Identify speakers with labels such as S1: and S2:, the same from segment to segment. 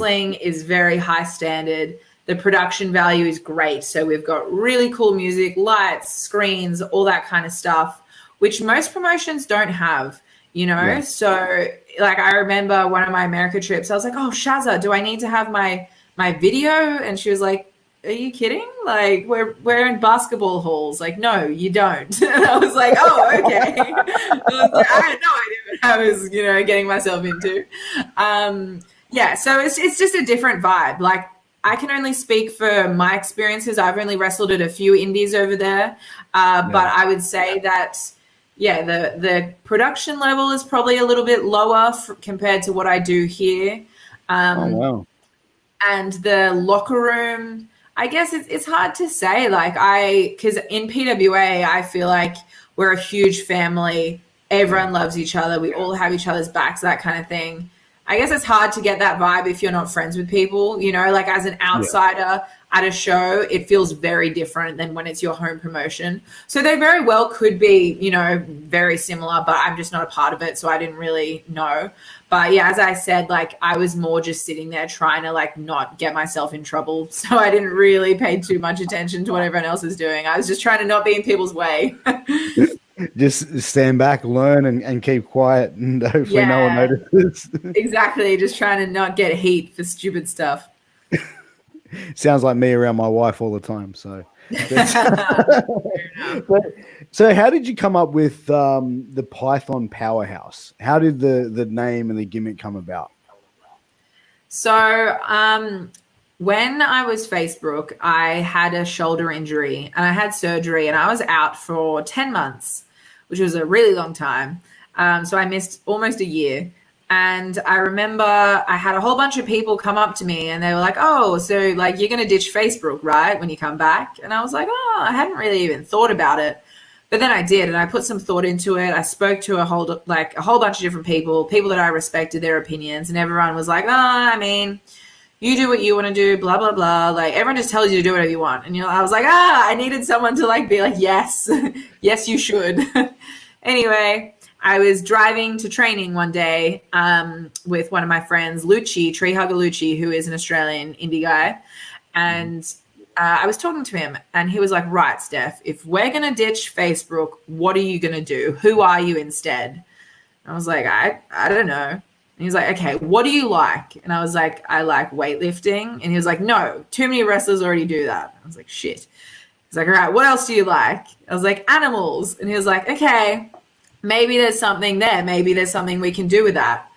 S1: wrestling is very high standard. The production value is great. So we've got really cool music, lights, screens, all that kind of stuff, which most promotions don't have, you know? Yeah. So like, I remember one of my America trips, I was like, oh, Shazza, do I need to have my video? And she was like, are you kidding? Like, we're in basketball halls. Like, no, you don't. And I was like, oh, okay. I had no idea what I was, getting myself into. Yeah, so it's just a different vibe. Like, I can only speak for my experiences. I've only wrestled at a few indies over there. But I would say that, yeah, the production level is probably a little bit lower compared to what I do here.
S2: Oh, wow.
S1: And the locker room, I guess it's hard to say. Like, because in PWA, I feel like we're a huge family. Everyone loves each other. We all have each other's backs, that kind of thing. I guess it's hard to get that vibe if you're not friends with people, like as an outsider at a show, it feels very different than when it's your home promotion. So they very well could be, very similar, but I'm just not a part of it. So I didn't really know. But yeah, as I said, like I was more just sitting there trying to like not get myself in trouble. So I didn't really pay too much attention to what everyone else is doing. I was just trying to not be in people's way.
S2: Just stand back, learn, and keep quiet, and hopefully no one notices.
S1: Exactly. Just trying to not get heat for stupid stuff.
S2: Sounds like me around my wife all the time. So, so how did you come up with the Python Powerhouse? How did the name and the gimmick come about?
S1: So, when I was Facebook, I had a shoulder injury and I had surgery and I was out for 10 months, which was a really long time. So I missed almost a year. And I remember I had a whole bunch of people come up to me and they were like, oh, so like you're going to ditch Facebook, right, when you come back? And I was like, oh, I hadn't really even thought about it. But then I did, and I put some thought into it. I spoke to a whole bunch of different people that I respected their opinions, and everyone was like, I mean, you do what you want to do, blah, blah, blah. Like, everyone just tells you to do whatever you want. And, I was like, I needed someone to, like, be like, yes, yes, you should. Anyway, I was driving to training one day with one of my friends, Lucci, Tree Hugger Lucci, who is an Australian indie guy. And I was talking to him, and he was like, right, Steph, if we're going to ditch Facebook, what are you going to do? Who are you instead? I was like, I don't know. And he's like, okay, what do you like? And I was like, I like weightlifting. And he was like, no, too many wrestlers already do that. I was like, shit. He's like, all right, what else do you like? I was like, animals. And he was like, okay, maybe there's something there. Maybe there's something we can do with that.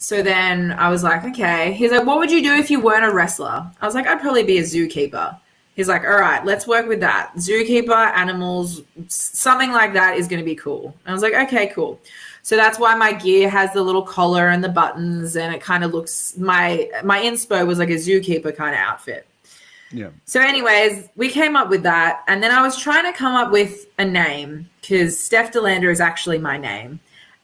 S1: So then I was like, okay. He's like, what would you do if you weren't a wrestler? I was like, I'd probably be a zookeeper. He's like, all right, let's work with that. Zookeeper, animals, something like that is going to be cool. And I was like, okay, cool. So that's why my gear has the little collar and the buttons, and it kind of looks, my inspo was like a zookeeper kind of outfit.
S2: Yeah.
S1: So anyways, we came up with that, and then I was trying to come up with a name because Steph De Lander is actually my name.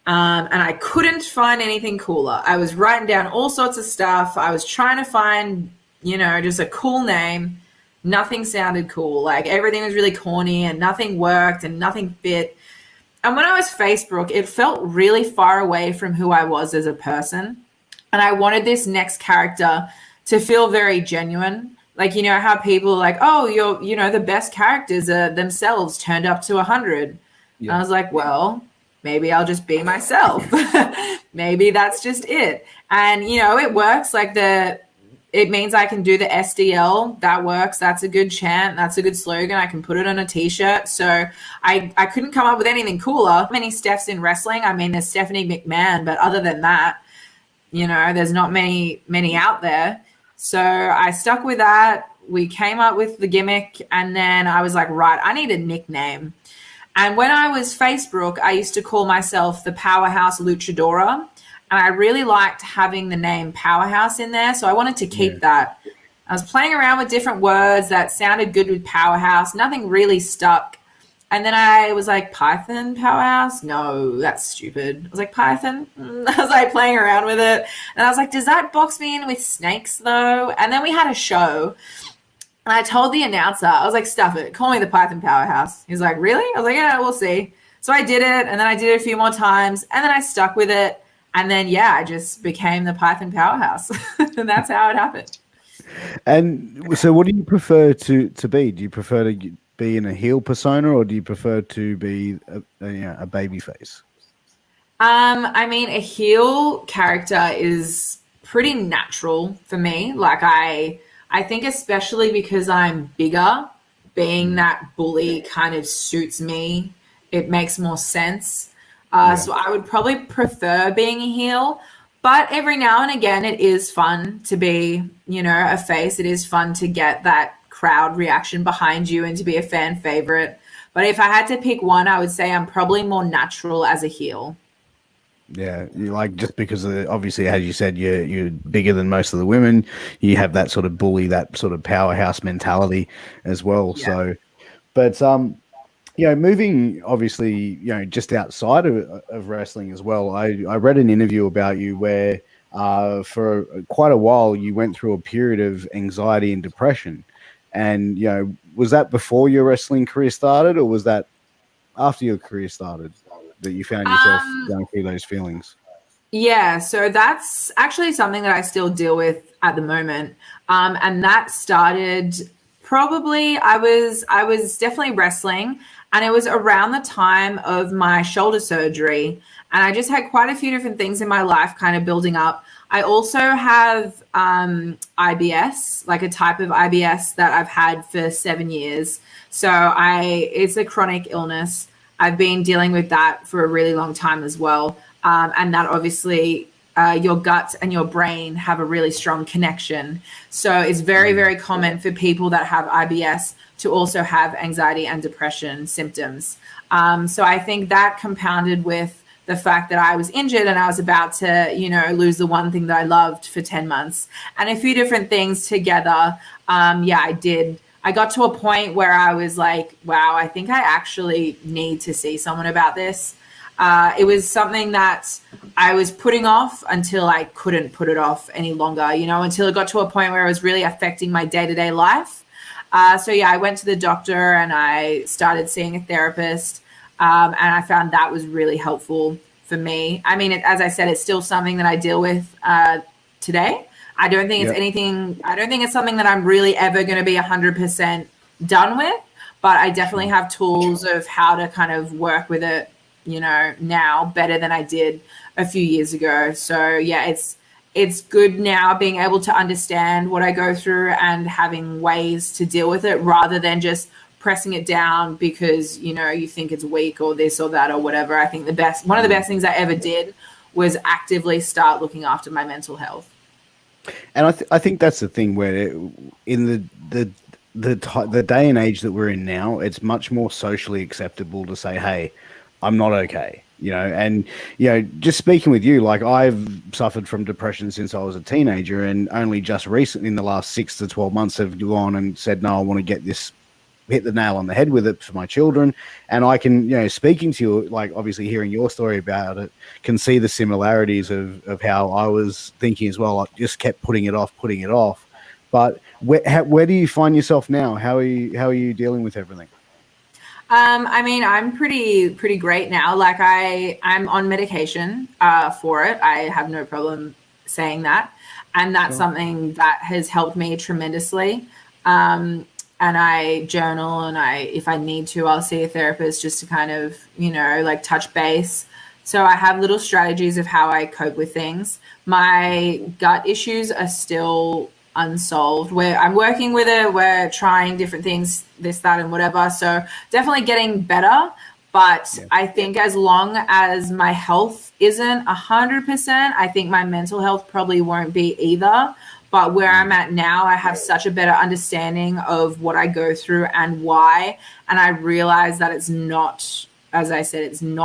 S1: And I couldn't find anything cooler. I was writing down all sorts of stuff. I was trying to find, just a cool name. Nothing sounded cool. Like everything was really corny and nothing worked and nothing fit. And when I was Facebook, it felt really far away from who I was as a person. And I wanted this next character to feel very genuine. Like, how people are like, oh, the best characters are themselves turned up to 100. Yeah. And I was like, well, maybe I'll just be myself. Maybe that's just it. And, it works. Like it means I can do the SDL. That works. That's a good chant. That's a good slogan. I can put it on a T-shirt. So I couldn't come up with anything cooler. Many Stephs in wrestling. I mean, there's Stephanie McMahon, but other than that, there's not many out there. So I stuck with that. We came up with the gimmick, and then I was like, right, I need a nickname. And when I was Facebook, I used to call myself the Powerhouse Luchadora. And I really liked having the name Powerhouse in there. So I wanted to keep that. I was playing around with different words that sounded good with Powerhouse. Nothing really stuck. And then I was like, Python Powerhouse? No, that's stupid. I was like, Python? I was like playing around with it. And I was like, does that box me in with snakes though? And then we had a show. And I told the announcer, I was like, stuff it. Call me the Python Powerhouse. He's like, really? I was like, yeah, we'll see. So I did it. And then I did it a few more times. And then I stuck with it. And then, yeah, I just became the Python Powerhouse. And that's how it happened.
S2: And so, what do you prefer to be? Do you prefer to be in a heel persona, or do you prefer to be a baby face?
S1: I mean, a heel character is pretty natural for me. Like I think especially because I'm bigger, being that bully kind of suits me. It makes more sense.
S2: Yeah,
S1: So I would probably prefer being a heel, but every now and again, it is fun to be, a face. It is fun to get that crowd reaction behind you and to be a fan favorite. But if I had to pick one, I would say I'm probably more natural as a heel.
S2: yeah. You like just because obviously, as you said, you're bigger than most of the women. You have that sort of bully, that sort of powerhouse mentality as well.
S1: Yeah.
S2: So, but moving obviously, just outside of wrestling as well. I read an interview about you where for quite a while you went through a period of anxiety and depression. And, was that before your wrestling career started, or was that after your career started that you found yourself going through those feelings?
S1: Yeah, so that's actually something that I still deal with at the moment. And that started probably I was definitely wrestling, and it was around the time of my shoulder surgery. And I just had quite a few different things in my life kind of building up. I also have IBS, like a type of IBS that I've had for 7 years. So it's a chronic illness. I've been dealing with that for a really long time as well. And that obviously your gut and your brain have a really strong connection. So it's very, very common for people that have IBS to also have anxiety and depression symptoms. So I think that compounded with the fact that I was injured and I was about to, lose the one thing that I loved for 10 months and a few different things together. I did. I got to a point where I was like, wow, I think I actually need to see someone about this. It was something that I was putting off until I couldn't put it off any longer, until it got to a point where it was really affecting my day-to-day life. I went to the doctor and I started seeing a therapist, and I found that was really helpful for me. I mean, as I said, it's still something that I deal with today. I don't think it's something that I'm really ever going to be 100% done with, but I definitely have tools of how to kind of work with it, now better than I did a few years ago. So yeah, it's good now being able to understand what I go through and having ways to deal with it rather than just pressing it down because, you think it's weak or this or that or whatever. I think one of the best things I ever did was actively start looking after my mental health.
S2: And I think that's the thing where in the day and age that we're in now, it's much more socially acceptable to say, hey, I'm not okay, and, just speaking with you, like I've suffered from depression since I was a teenager and only just recently in the last 6 to 12 months have gone and said, no, I want to hit the nail on the head with it for my children. And I can, speaking to you, like obviously hearing your story about it, can see the similarities of how I was thinking as well. I just kept putting it off. But where do you find yourself now? How are you dealing with everything?
S1: I mean, I'm pretty great now. Like I'm on medication for it. I have no problem saying that. And that's something that has helped me tremendously. And I journal and if I need to, I'll see a therapist just to kind of, like touch base. So I have little strategies of how I cope with things. My gut issues are still unsolved. I'm working with it. We're trying different things, this, that, and whatever. So definitely getting better. But I think as long as my health isn't 100%, I think my mental health probably won't be either. But where I'm at now, I have such a better understanding of what I go through and why. And I realize that it's not, as I said, it's not